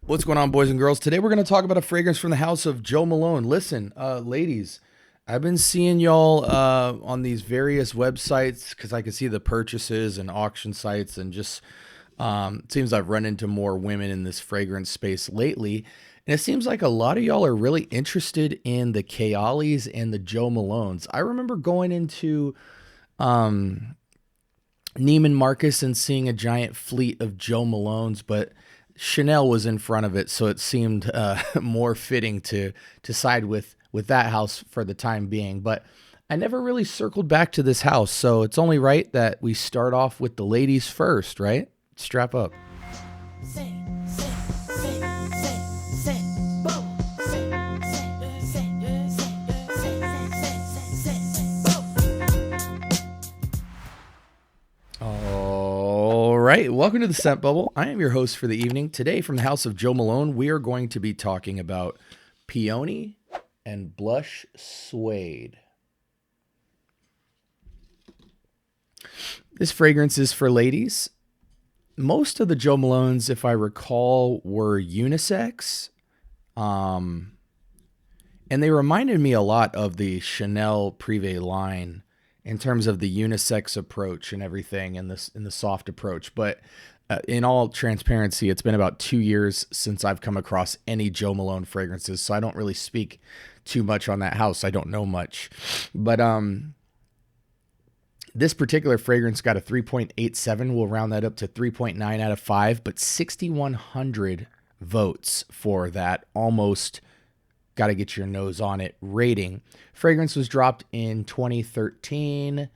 What's going on, boys and girls? Today we're going to talk about a fragrance from the house of Joe Malone. Listen, ladies, I've been seeing y'all on these various websites because I can see the purchases and auction sites, and just it seems I've run into more women in this fragrance space lately. And it seems like a lot of y'all are really interested in the Kayalis and the Joe Malones. I remember going into Neiman Marcus and seeing a giant fleet of Joe Malones, but Chanel was in front of it, so it seemed more fitting to side with that house for the time being. But I never really circled back to this house, so it's only right that we start off with the ladies first, right? Strap up. All right, welcome to the Scent Bubble. I am your host for the evening. Today, from the house of Joe Malone, we are going to be talking about Peony and Blush Suede. This fragrance is for ladies. Most of the Joe Malones, if I recall, were unisex. And they reminded me a lot of the Chanel Privé line in terms of the unisex approach and everything, and this in the soft approach. But in all transparency, it's been about 2 years since I've come across any Joe Malone fragrances, so I don't really speak too much on that house. I don't know much. But this particular fragrance got a 3.87. We'll round that up to 3.9 out of 5, but 6,100 votes for that almost got to get your nose on it rating. Fragrance was dropped in 2013,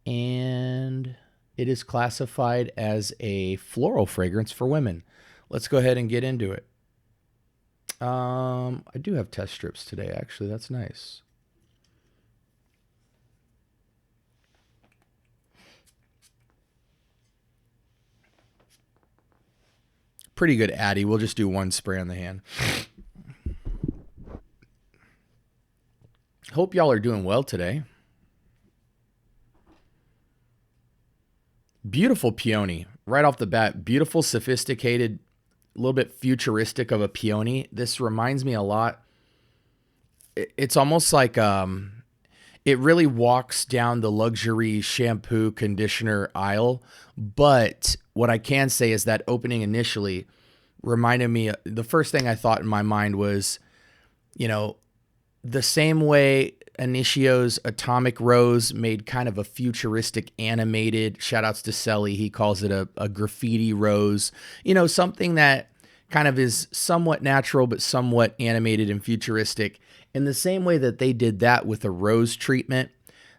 and it is classified as a floral fragrance for women. Let's go ahead and get into it. I do have test strips today, actually. That's nice. Pretty good Addy. We'll just do one spray on the hand. Hope y'all are doing well today. Beautiful peony right off the bat. Beautiful, sophisticated, a little bit futuristic of a peony. This reminds me a lot. It's almost like it really walks down the luxury shampoo conditioner aisle. But what I can say is that opening initially reminded me, the first thing I thought in my mind was, the same way Initio's Atomic Rose made kind of a futuristic animated, shout outs to Selly, he calls it a graffiti rose, something that kind of is somewhat natural but somewhat animated and futuristic. In the same way that they did that with a rose treatment,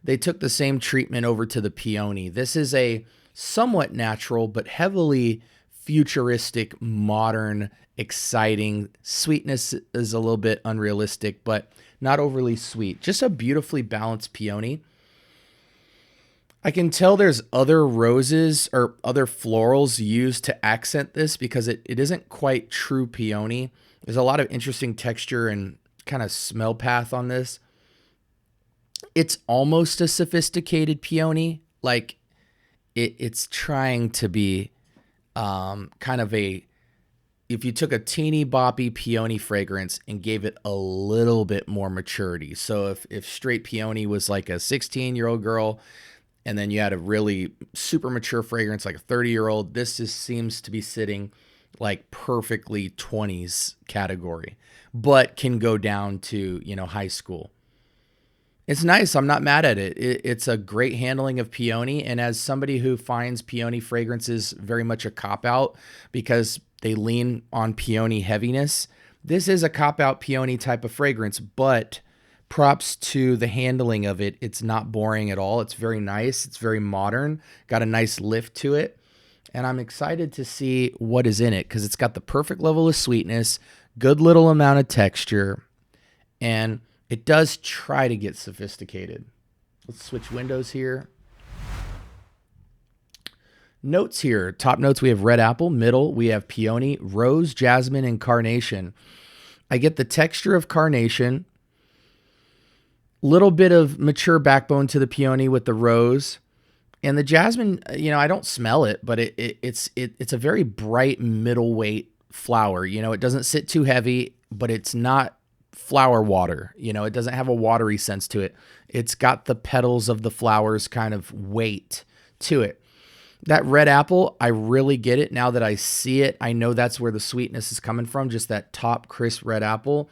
they took the same treatment over to the peony. This is a somewhat natural but heavily futuristic, modern, exciting. Sweetness is a little bit unrealistic, but not overly sweet. Just a beautifully balanced peony. I can tell there's other roses or other florals used to accent this because it isn't quite true peony. There's a lot of interesting texture and kind of smell path on this. It's almost a sophisticated peony. Like it's trying to be kind of if you took a teeny boppy peony fragrance and gave it a little bit more maturity. So if straight peony was like a 16-year-old girl, and then you had a really super mature fragrance like a 30-year-old, this just seems to be sitting like perfectly 20s category, but can go down to, high school. It's nice. I'm not mad at it. It's a great handling of peony. And as somebody who finds peony fragrances very much a cop-out because they lean on peony heaviness, this is a cop-out peony type of fragrance, but props to the handling of it. It's not boring at all. It's very nice. It's very modern. Got a nice lift to it. And I'm excited to see what is in it because it's got the perfect level of sweetness, good little amount of texture, and it does try to get sophisticated. Let's switch windows here. Notes here. Top notes, we have red apple. Middle, we have peony, rose, jasmine, and carnation. I get the texture of carnation. Little bit of mature backbone to the peony with the rose. And the jasmine, I don't smell it, but it's a very bright middleweight flower. You know, it doesn't sit too heavy, but it's not flower water. You know, it doesn't have a watery sense to it. It's got the petals of the flowers kind of weight to it. That red apple, I really get it. Now that I see it, I know that's where the sweetness is coming from, just that top crisp red apple.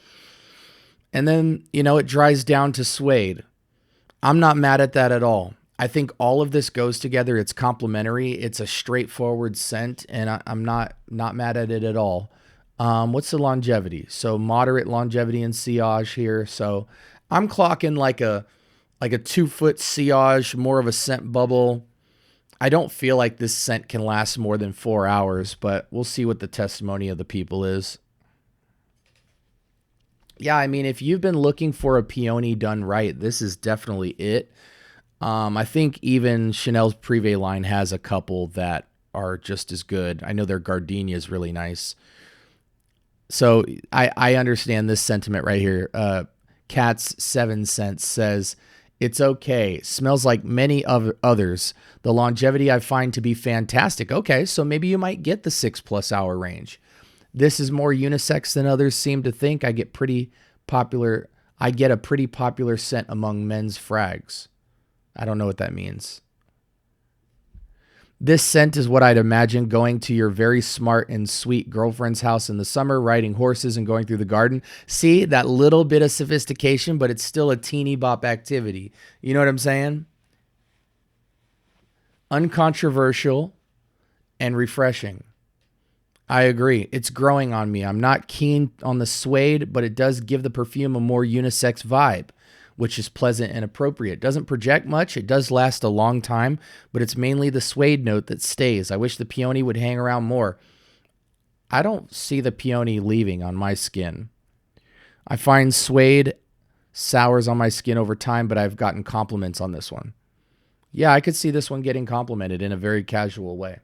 And then, you know, it dries down to suede. I'm not mad at that at all. I think all of this goes together. It's complementary. It's a straightforward scent, and I'm not mad at it at all. What's the longevity? So moderate longevity and sillage here. So I'm clocking like a 2-foot sillage, more of a scent bubble. I don't feel like this scent can last more than 4 hours, but we'll see what the testimony of the people is. Yeah, I mean, if you've been looking for a peony done right, this is definitely it. I think even Chanel's Privé line has a couple that are just as good. I know their gardenia is really nice. So I understand this sentiment right here. Cat's 7 cents says, it's okay. Smells like many others. The longevity I find to be fantastic. Okay, so maybe you might get the 6+ hour range. This is more unisex than others seem to think. I get a pretty popular scent among men's frags. I don't know what that means. This scent is what I'd imagine going to your very smart and sweet girlfriend's house in the summer, riding horses and going through the garden. See, that little bit of sophistication, but it's still a teeny bop activity. You know what I'm saying? Uncontroversial and refreshing. I agree. It's growing on me. I'm not keen on the suede, but it does give the perfume a more unisex vibe, which is pleasant and appropriate. It doesn't project much. It does last a long time, but it's mainly the suede note that stays. I wish the peony would hang around more. I don't see the peony leaving on my skin. I find suede sours on my skin over time, but I've gotten compliments on this one. Yeah, I could see this one getting complimented in a very casual way.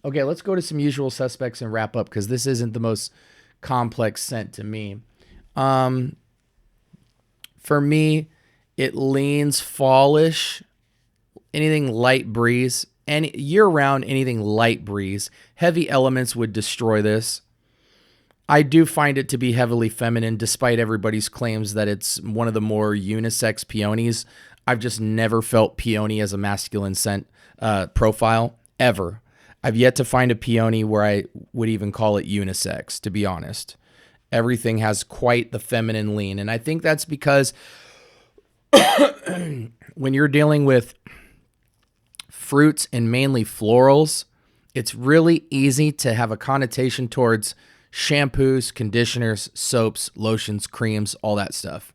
Okay, let's go to some usual suspects and wrap up because this isn't the most complex scent to me. For me, it leans fallish, anything light breeze, and year-round, anything light breeze. Heavy elements would destroy this. I do find it to be heavily feminine, despite everybody's claims that it's one of the more unisex peonies. I've just never felt peony as a masculine scent profile, ever. I've yet to find a peony where I would even call it unisex, to be honest. Everything has quite the feminine lean, and I think that's because when you're dealing with fruits and mainly florals, it's really easy to have a connotation towards shampoos, conditioners, soaps, lotions, creams, all that stuff.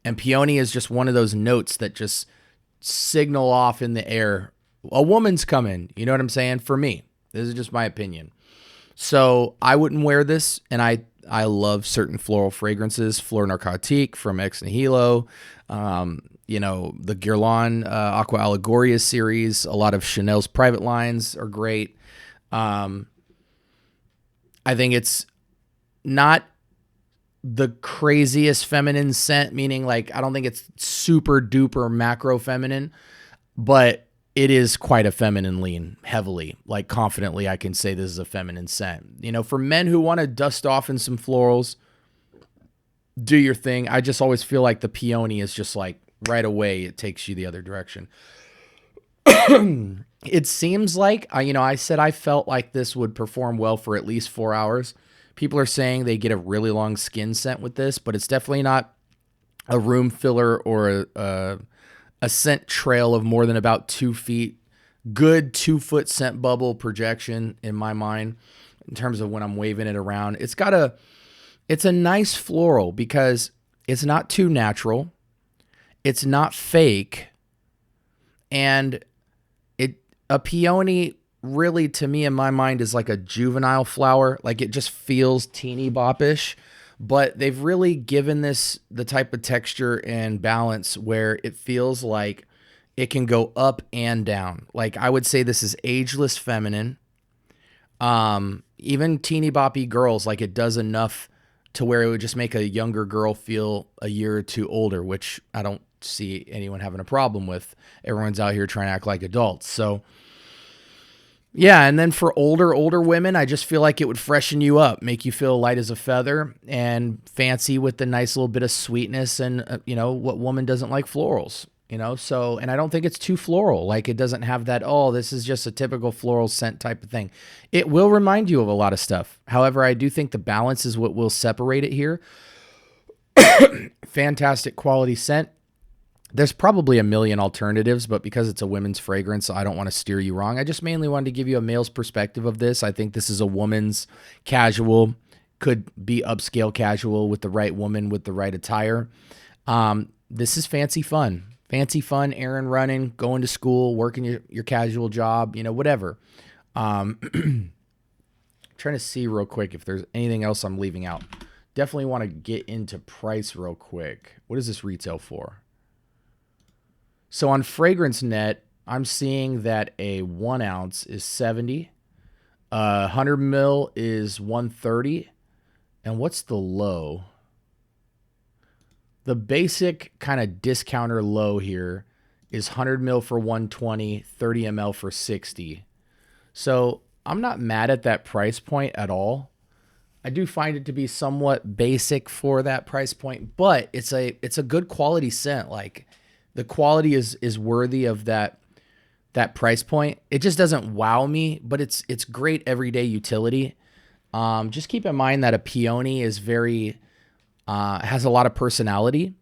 And peony is just one of those notes that just signal off in the air. A woman's coming. You know what I'm saying? For me, this is just my opinion. So I wouldn't wear this, and I love certain floral fragrances, Flor Narcotique from Ex Nihilo, you know, the Guerlain Aqua Allegoria series. A lot of Chanel's private lines are great. I think it's not the craziest feminine scent, meaning like I don't think it's super duper macro feminine, but it is quite a feminine lean, heavily, like confidently I can say this is a feminine scent. You know, for men who want to dust off in some florals, do your thing. I just always feel like the peony is just like right away it takes you the other direction. It seems like, you know, I said I felt like this would perform well for at least 4 hours. People are saying they get a really long skin scent with this, but it's definitely not a room filler or a scent trail of more than about 2 feet. Good 2-foot scent bubble projection in my mind in terms of when I'm waving it around. It's a nice floral because it's not too natural. It's not fake. And a peony really, to me, in my mind, is like a juvenile flower. Like it just feels teeny boppish. But they've really given this the type of texture and balance where it feels like it can go up and down. Like I would say this is ageless feminine. Even teeny boppy girls, like it does enough to where it would just make a younger girl feel a year or two older, which I don't see anyone having a problem with. Everyone's out here trying to act like adults. So Yeah, and then for older women, I just feel like it would freshen you up, make you feel light as a feather and fancy with the nice little bit of sweetness and you know, what woman doesn't like florals, you know? So, and I don't think it's too floral. Like it doesn't have that, oh, this is just a typical floral scent type of thing. It will remind you of a lot of stuff. However, I do think the balance is what will separate it here. Fantastic quality scent. There's probably a million alternatives, but because it's a women's fragrance, I don't want to steer you wrong. I just mainly wanted to give you a male's perspective of this. I think this is a woman's casual, could be upscale casual with the right woman with the right attire. This is fancy fun. Fancy fun, errand running, going to school, working your casual job, you know, whatever. Trying to see real quick if there's anything else I'm leaving out. Definitely want to get into price real quick. What does this retail for? So on Fragrance Net, I'm seeing that a 1 ounce is $70, 100 mil is $130, and what's the low? The basic kind of discounter low here is 100 mil for $120, 30 ml for $60. So I'm not mad at that price point at all. I do find it to be somewhat basic for that price point, but it's a good quality scent. Like, the quality is worthy of that price point. It just doesn't wow me, but it's great everyday utility. Just keep in mind that a peony is very has a lot of personality.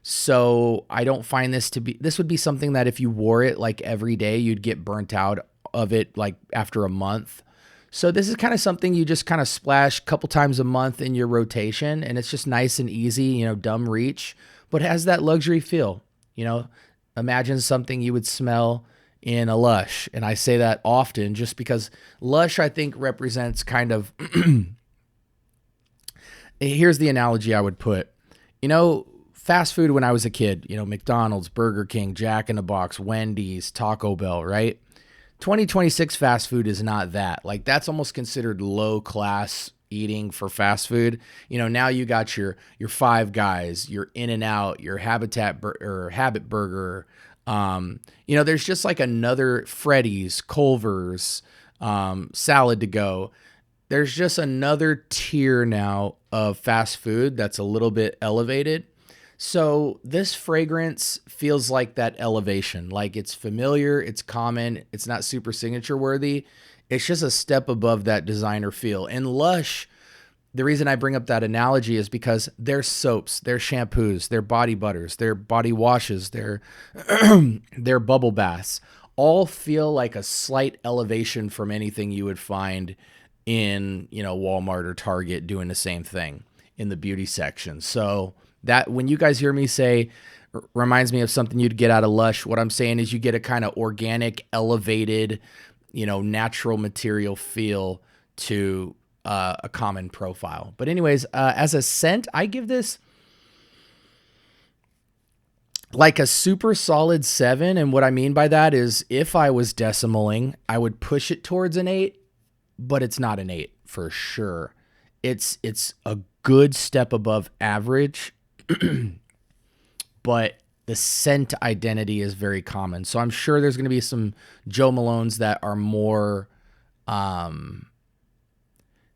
So I don't find this would be something that if you wore it like every day, you'd get burnt out of it like after a month. So this is kind of something you just kind of splash a couple times a month in your rotation, and it's just nice and easy, you know, dumb reach, but it has that luxury feel. You know, imagine something you would smell in a Lush. And I say that often just because Lush, I think, represents kind of, here's the analogy I would put. You know, fast food when I was a kid, you know, McDonald's, Burger King, Jack in the Box, Wendy's, Taco Bell, right? 2026 fast food is not that. Like, that's almost considered low class eating for fast food. You know, now you got your Five Guys, your In-N-Out, your Habit Burger. You know, there's just like another Freddy's, Culver's, Salad to Go. There's just another tier now of fast food that's a little bit elevated. So this fragrance feels like that elevation. Like, it's familiar, it's common, it's not super signature worthy. It's just a step above that designer feel. And Lush, the reason I bring up that analogy is because their soaps, their shampoos, their body butters, their body washes, their their bubble baths all feel like a slight elevation from anything you would find in, you know, Walmart or Target doing the same thing in the beauty section. So that, when you guys hear me say, reminds me of something you'd get out of Lush, what I'm saying is you get a kind of organic, elevated, you know, natural material feel to a common profile. But anyways, as a scent, I give this like a super solid 7. And what I mean by that is, if I was decimaling, I would push it towards an 8, but it's not an 8 for sure. It's a good step above average, but the scent identity is very common. So I'm sure there's going to be some Joe Malones that are more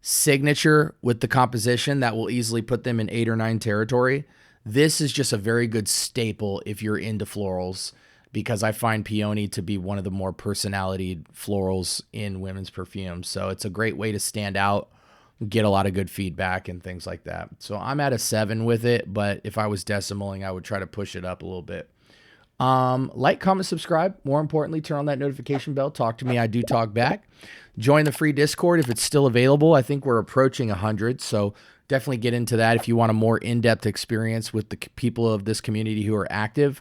signature with the composition that will easily put them in 8 or 9 territory. This is just a very good staple if you're into florals, because I find peony to be one of the more personality florals in women's perfumes. So it's a great way to stand out, get a lot of good feedback and things like that. So I'm at a 7 with it, but if I was decimaling, I would try to push it up a little bit. Like, comment, subscribe. More importantly, turn on that notification bell. Talk to me. I do talk back. Join the free Discord if it's still available. I think we're approaching 100, so definitely get into that if you want a more in-depth experience with the people of this community who are active.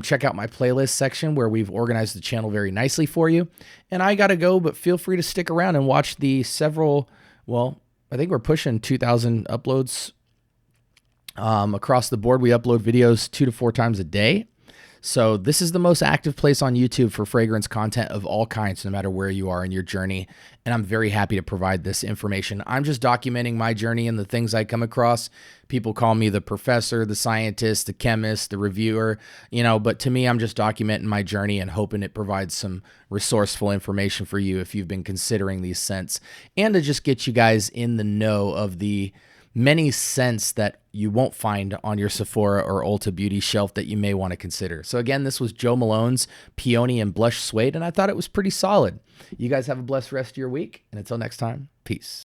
Check out my playlist section where we've organized the channel very nicely for you. And I got to go, but feel free to stick around and watch the several, well, I think we're pushing 2,000 uploads across the board. We upload videos 2 to 4 times a day. So this is the most active place on YouTube for fragrance content of all kinds, no matter where you are in your journey. And I'm very happy to provide this information. I'm just documenting my journey and the things I come across. People call me the professor, the scientist, the chemist, the reviewer, but to me, I'm just documenting my journey and hoping it provides some resourceful information for you if you've been considering these scents, and to just get you guys in the know of the many scents that you won't find on your Sephora or Ulta Beauty shelf that you may want to consider. So again, this was Joe Malone's Peony and Blush Suede, and I thought it was pretty solid. You guys have a blessed rest of your week, and until next time, peace.